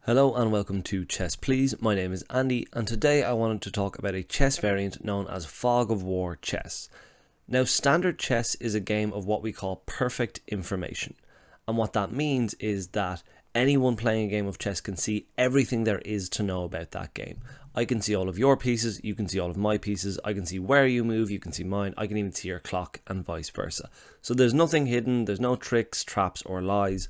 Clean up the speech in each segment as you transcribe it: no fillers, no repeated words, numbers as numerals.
Hello and welcome to Chess Please. My name is Andy and today I wanted to talk about a chess variant known as Fog of War chess. Now, standard chess is a game of what we call perfect information, and what that means is that anyone playing a game of chess can see everything there is to know about that game. I can see all of your pieces, you can see all of my pieces, I can see where you move, you can see mine, I can even see your clock and vice versa. So there's nothing hidden, there's no tricks, traps or lies,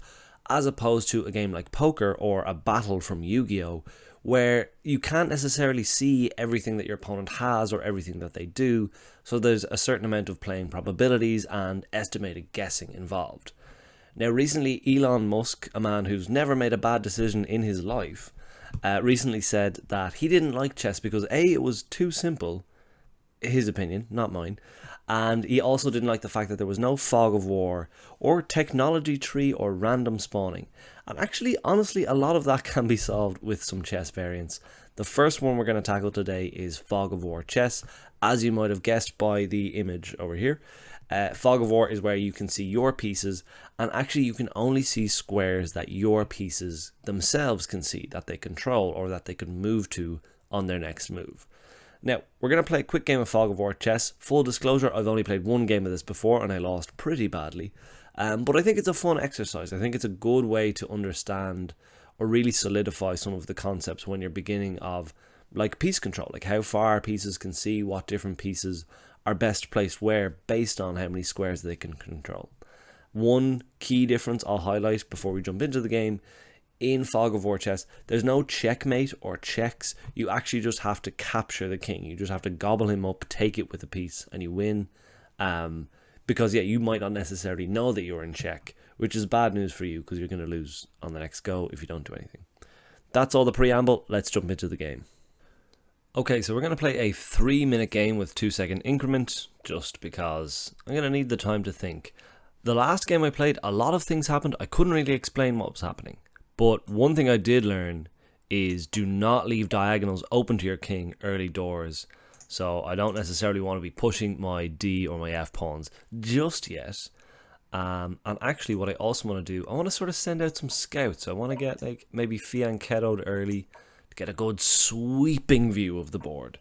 as opposed to a game like poker or a battle from Yu-Gi-Oh! Where you can't necessarily see everything that your opponent has or everything that they do, so there's a certain amount of playing probabilities and estimated guessing involved. Now, recently, Elon Musk, a man who's never made a bad decision in his life, recently said that he didn't like chess because A, it was too simple, his opinion, not mine, and he also didn't like the fact that there was no fog of war or technology tree or random spawning. And actually, honestly, a lot of that can be solved with some chess variants. The first one we're going to tackle today is Fog of War chess. As you might have guessed by the image over here, Fog of War is where you can see your pieces, and actually you can only see squares that your pieces themselves can see, that they control or that they can move to on their next move. Now, we're going to play a quick game of Fog of War chess. Full disclosure, I've only played one game of this before and I lost pretty badly. But I think it's a fun exercise. I think it's a good way to understand or really solidify some of the concepts when you're beginning of like piece control, like how far pieces can see, what different pieces are best placed where based on how many squares they can control. One key difference I'll highlight before we jump into the game: in Fog of War chess, there's no checkmate or checks. You actually just have to capture the king. You just have to gobble him up, take it with a piece, and you win. Because you might not necessarily know that you're in check, which is bad news for you because you're going to lose on the next go if you don't do anything. That's all the preamble. Let's jump into the game. Okay, so we're going to play a 3-minute game with 2-second increment, just because I'm going to need the time to think. The last game I played, a lot of things happened. I couldn't really explain what was happening. But one thing I did learn is do not leave diagonals open to your king early doors. So I don't necessarily want to be pushing my D or my F pawns just yet. And actually what I also want to do, I want to sort of send out some scouts. I want to get like maybe fianchettoed early to get a good sweeping view of the board.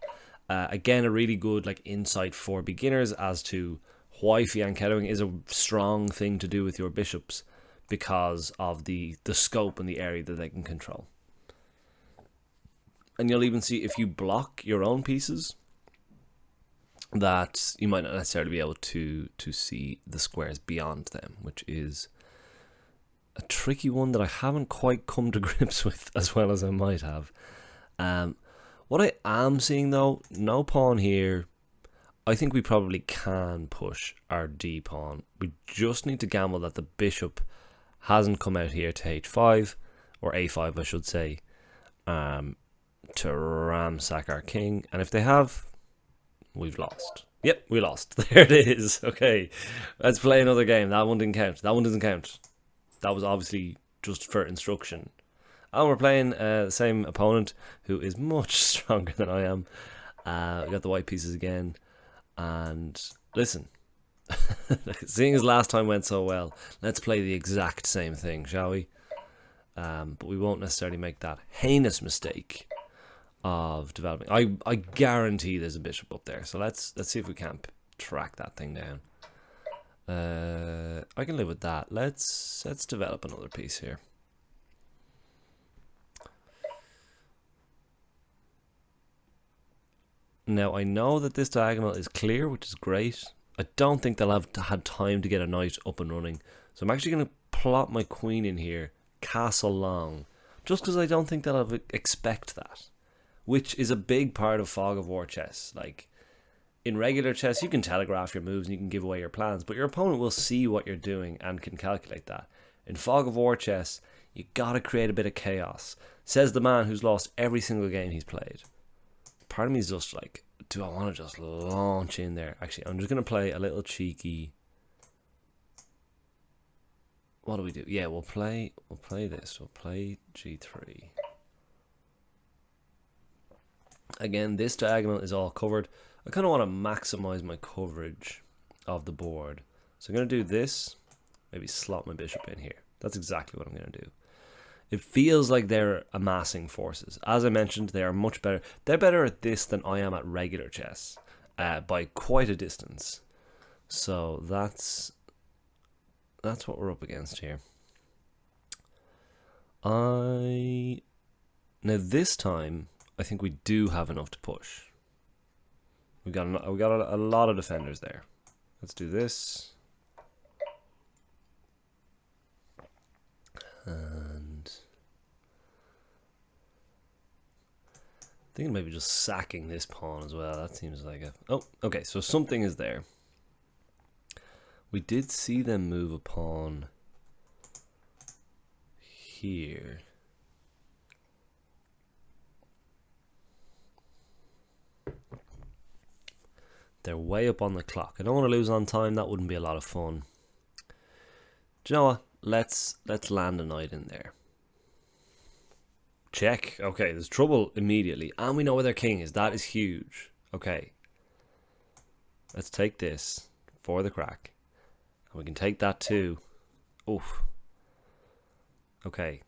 Again, a really good like insight for beginners as to why fianchettoing is a strong thing to do with your bishops, because of the scope and the area that they can control. And you'll even see if you block your own pieces that you might not necessarily be able to see the squares beyond them, which is a tricky one that I haven't quite come to grips with as well as I might have. What I am seeing though, no pawn here. I think we probably can push our D pawn. We just need to gamble that the bishop hasn't come out here to h5, or a5 I should say, to ramsack our king. And if they have, we've lost. Yep, we lost. There it is. Okay, let's play another game. That one didn't count. That one doesn't count. That was obviously just for instruction. And we're playing the same opponent who is much stronger than I am. We got the white pieces again. And listen, seeing as last time went so well, let's play the exact same thing, shall we? But we won't necessarily make that heinous mistake of developing. I guarantee there's a bishop up there, so let's see if we can't track that thing down. I can live with that. Let's develop another piece here. Now I know that this diagonal is clear, which is great. I don't think they'll have had time to get a knight up and running. So I'm actually going to plot my queen in here, castle long, just because I don't think they'll expect that, which is a big part of Fog of War chess. Like, in regular chess, you can telegraph your moves and you can give away your plans, but your opponent will see what you're doing and can calculate that. In Fog of War chess, you gotta create a bit of chaos, says the man who's lost every single game he's played. Part of me is just like, do I want to just launch in there? Actually, I'm just going to play a little cheeky. What do we do? Yeah, we'll play this. We'll play G3. Again, this diagonal is all covered. I kind of want to maximize my coverage of the board. So I'm going to do this. Maybe slot my bishop in here. That's exactly what I'm going to do. It feels like they're amassing forces. As I mentioned, they are much better. They're better at this than I am at regular chess, by quite a distance. So that's what we're up against here. Now this time, I think we do have enough to push. We got a lot of defenders there. Let's do this. And thinking maybe just sacking this pawn as well. That seems like a... Oh, okay, so something is there. We did see them move a pawn here. They're way up on the clock. I don't want to lose on time. That wouldn't be a lot of fun. Do you know what? Let's land a knight in there. Check. Okay, there's trouble immediately. And we know where their king is. That is huge. Okay. Let's take this for the crack. And we can take that too. Oof. Okay.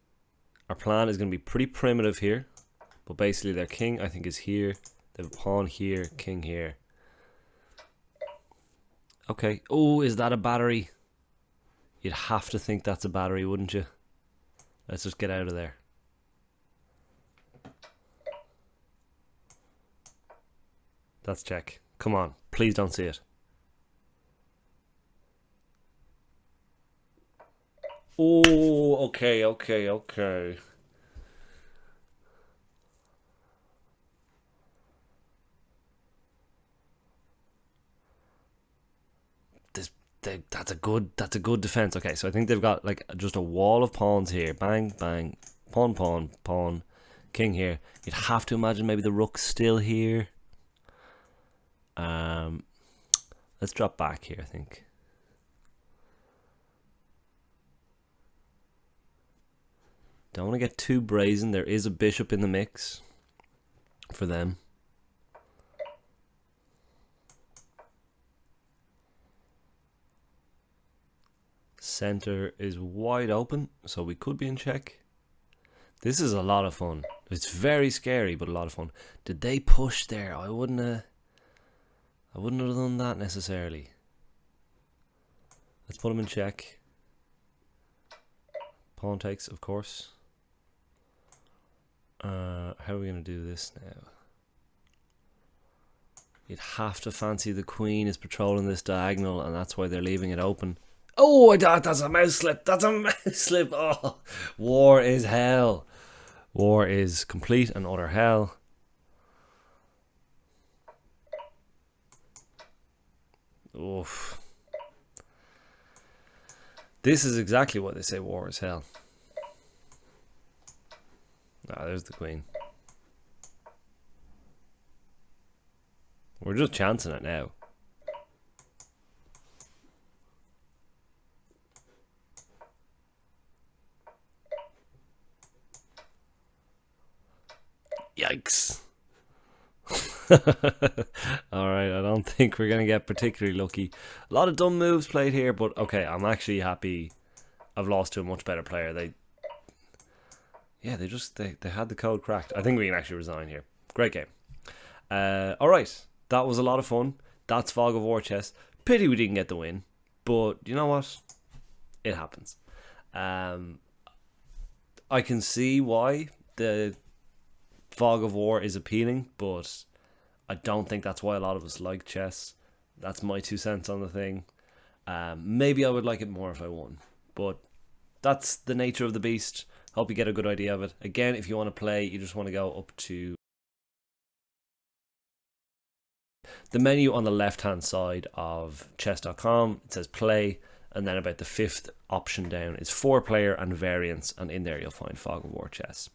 Our plan is going to be pretty primitive here. But basically their king, I think, is here. They have a pawn here, king here. Okay. Oh, is that a battery? You'd have to think that's a battery, wouldn't you? Let's just get out of there. That's check. Come on. Please don't see it. Oh, okay. That's a good defense. Okay, so I think they've got like just a wall of pawns here. Bang, bang, pawn, pawn, pawn, king here. You'd have to imagine maybe the rook's still here. Let's drop back here, I think. Don't want to get too brazen. There is a bishop in the mix for them. Center is wide open, so we could be in check. This is a lot of fun. It's very scary, but a lot of fun. Did they push there? I wouldn't have done that necessarily. Let's put him in check. Pawn takes, of course. How are we going to do this now? You'd have to fancy the queen is patrolling this diagonal, and that's why they're leaving it open. Oh, that's a mouse slip. That's a mouse slip. Oh, war is hell. War is complete and utter hell. Oof. This is exactly what they say, war is hell. Ah, there's the queen. We're just chancing it now. Yikes. Alright, I don't think we're going to get particularly lucky. A lot of dumb moves played here, but okay, I'm actually happy I've lost to a much better player. They had the code cracked. I think we can actually resign here. Great game. Alright, that was a lot of fun. That's Fog of War chess. Pity we didn't get the win, but you know what? It happens. I can see why the Fog of War is appealing, but I don't think that's why a lot of us like chess. That's my 2 cents on the thing. Maybe I would like it more if I won, but that's the nature of the beast. Hope you get a good idea of it. Again, if you want to play, you just want to go up to the menu on the left hand side of chess.com. It says play, and then about the 5th option down is 4-player and variants, and in there you'll find Fog of War chess.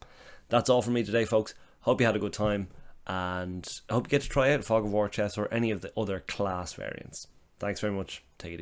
That's all from me today, folks. Hope you had a good time, and I hope you get to try out Fog of War chess or any of the other class variants. Thanks very much. Take it easy.